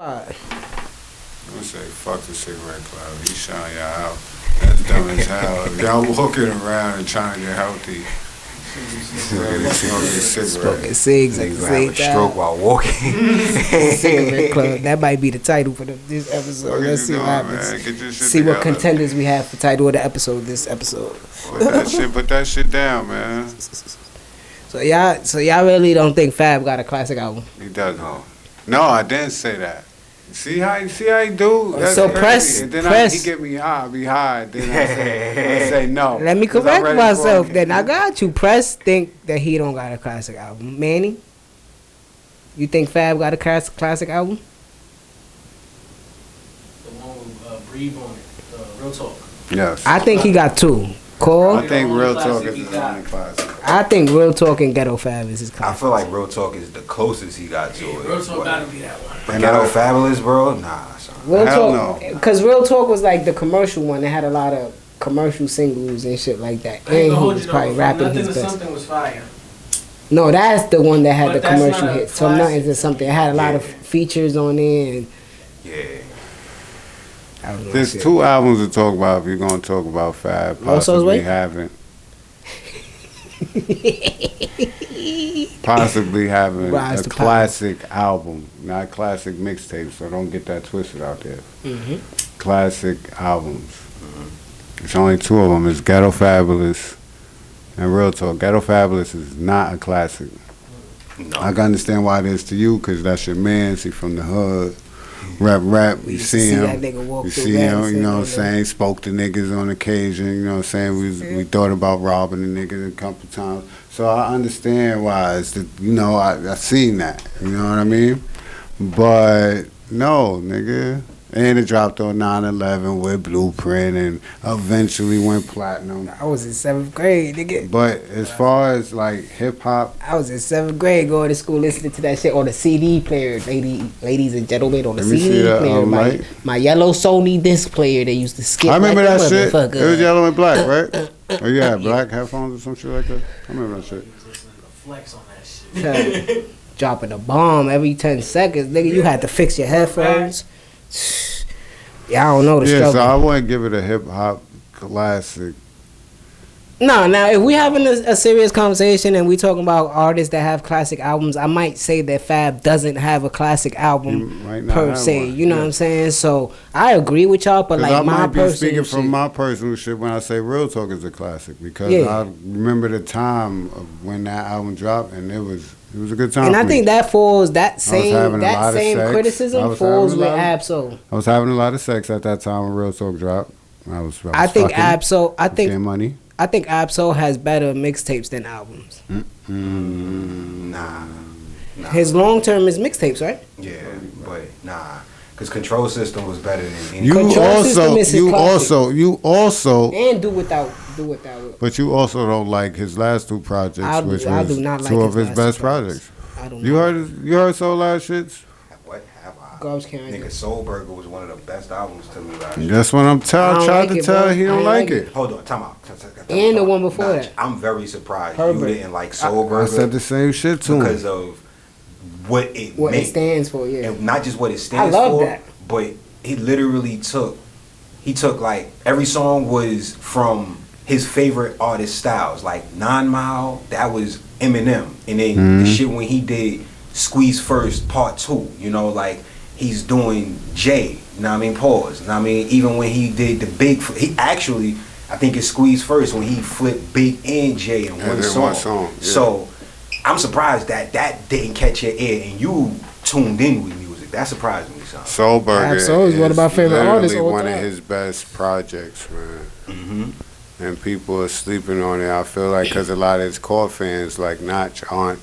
I'm gonna say, fuck the cigarette club. He's showing y'all out. That's dumb as hell. If y'all walking around and trying to get healthy, really smoking a cigarette. Cigs at the same time. Stroke while walking. Cigarette club. That might be the title for this episode. Let's see what happens. See what contenders we have for title of the episode. This episode. Put that shit down, man. So y'all really don't think Fab got a classic album? He doesn't. No, I didn't say that. See how he do? That's so crazy. And then he get me high, be high. Then I say no. Let me correct myself. Then I got you. Press think that he don't got a classic album. Manny, you think Fab got a classic album? The one with Breathe on it, Real Talk. Yes. I think he got two. Cole? I think Real Talk is the only classic. I think Real Talk and Ghetto Fab is his classic. I feel like Real Talk is the closest he got to it. Real Talk gotta be that one. But Ghetto Fabolous, bro? Nah, son. Real Hell Talk, no. Because Real Talk was like the commercial one that had a lot of commercial singles and shit like that. And he was probably rapping his best. Something was fire. No, that's the one that had the But that's commercial not a hit. So classic. nothing to something. It had a lot of features on it. And Yeah. I don't know. There's two albums to talk about if you're gonna talk about Fab. Possibly having Rise a to classic album, not classic mixtape. So don't get that twisted out there. Classic albums. It's only two of them. It's Ghetto Fabolous and Real Talk. Ghetto Fabolous is not a classic. No. I can understand why it is to you, because that's your man. He from the hood. Rap. You see him. That nigga walk You through see rap him, and you know what I'm shit, saying? Spoke to niggas on occasion, you know what I'm saying? We thought about robbing the niggas a couple times. So I understand why. It's the, I seen that, you know what I mean? But no, nigga. And it dropped on 9/11 with Blueprint and eventually went platinum. I was in 7th grade, nigga. But as far as like hip hop, I was in 7th grade going to school listening to that shit on the CD player, ladies and gentlemen, on the Let me CD see that, player. My yellow Sony disc player they used to skip. I remember like that shit. motherfucker. It was yellow and black, right? Oh, you had black headphones or some shit like that? I remember that shit. He was listening to Flex on that shit. Dropping a bomb every 10 seconds, nigga. You had to fix your headphones. Yeah, I don't know the struggle. So I wouldn't give it a hip hop classic. No, now if we having a serious conversation and we talking about artists that have classic albums, I might say that Fab doesn't have a classic album per se. You know what I'm saying? So I agree with y'all, but like I my might be personal speaking shit, from my personal shit when I say Real Talk is a classic, because I remember the time of when that album dropped, and it was a good time. and for I think me. that falls that same sex. criticism falls with Ab-Soul. I was having a lot of sex at that time when Real Talk dropped. I think Ab-Soul. Getting money. I think Ab-Soul has better mixtapes than albums. Nah. His long term is mixtapes, right? Yeah, but nah. Because Control System was better than any. You also, and do without it. but you also don't like his last two projects, which I was do not like two his of his last best two projects. projects. You heard Soul Last Shits? What have I? Garbage Can. Nigga, Soul Burger was one of the best albums to me last year. That's what I'm trying to tell. He don't like it. Hold on, time out. And the one before that. I'm very surprised Herbert. you didn't like Soul Burger. I said the same shit to him. Because of what it stands for, yeah. And not just what it stands I love for, that. but he literally took like every song was from his favorite artist styles. Like 9 Mile, that was Eminem. And then the shit when he did Squeeze First Part 2, like he's doing Jay, you know what I mean? Pause. You know what I mean? Even when he did the big, he actually, I think it's Squeeze First when he flipped Big and Jay in one song. Yeah. So I'm surprised that didn't catch your ear and you tuned in with music. That surprised me, son. Soul Burger is one of my favorite artists all one time. of his best projects, man. And people are sleeping on it. I feel like because a lot of his core fans, like Notch, aren't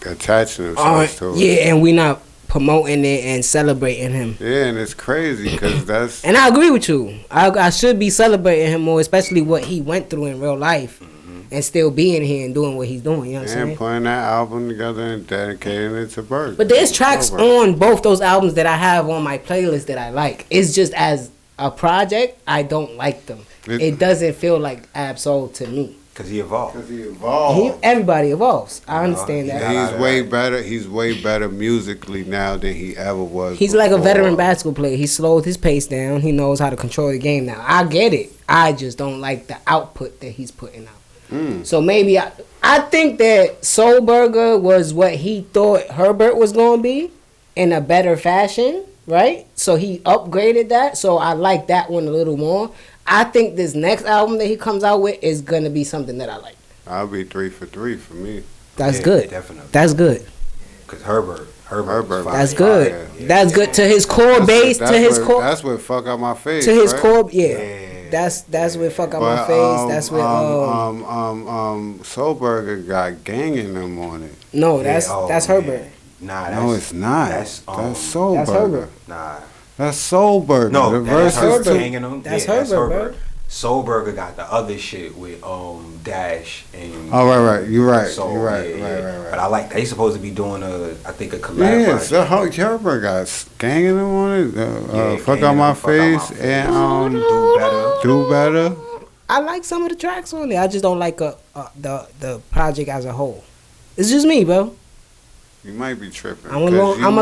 attaching themselves to it. Yeah, and we not promoting it and celebrating him. Yeah, and it's crazy because that's... And I agree with you. I should be celebrating him more, especially what he went through in real life. And still being here and doing what he's doing, you know what I'm saying? And putting that album together and dedicating it to Bird. But there's tracks on both those albums that I have on my playlist that I like. It's just as a project, I don't like them. It doesn't feel like Ab-Soul to me. Cause he evolved. Everybody evolves. I understand that. He's way better. He's way better musically now than he ever was. He's before. Like a veteran basketball player. He slowed his pace down. He knows how to control the game now. I get it. I just don't like the output that he's putting out. So maybe I think that Soul Burger was what he thought Herbert was going to be in a better fashion, right? So he upgraded that. So I like that one a little more. I think this next album that he comes out with is going to be something that I like. I'll be 3 for 3 for me. That's good. Definitely. That's good. Because Herbert. That's good. Yeah. That's good to his core base. That's what fuck out my face. To his right? core, That's what fuck out my face. That's what. Soul Burger got gang in them on it. No, that's Herbert. Nah, no, it's not. That's Soul Burger. Herbert. Nah. That's Soul Burger. No, that's Herbert. That's Herbert. Soul Burger got the other shit with Dash and. Oh right, you're right. Soul, you're right. But I like they supposed to be doing a collab. Yeah, so Herbert got gang in them on it. Fuck out my face and do better. I like some of the tracks on there. I just don't like the project as a whole. It's just me, bro. You might be tripping. I'm a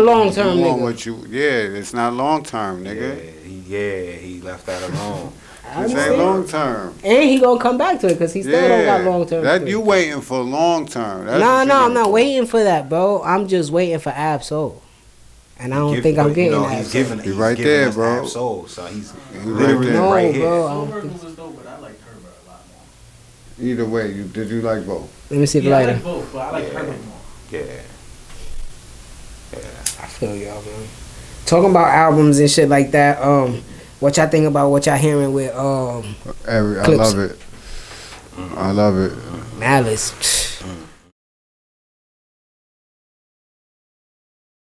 long term nigga. It's not long term, nigga. He left that alone. This ain't long term. And he gonna come back to it because he still don't got long term. That you waiting for long term. No, I'm not waiting for that, bro. I'm just waiting for Ab Soul. And I don't think I'm getting that. He's right there, bro. Ab Soul, so he's literally right here. Soul Burger was dope, but I like Herbert a lot more. Either way, did you like both? Let me see I like both, but I like Herbert more. Yeah. I feel y'all, man. Talking about albums and shit like that, what y'all think about what y'all hearing with I love it. I love it. Malice.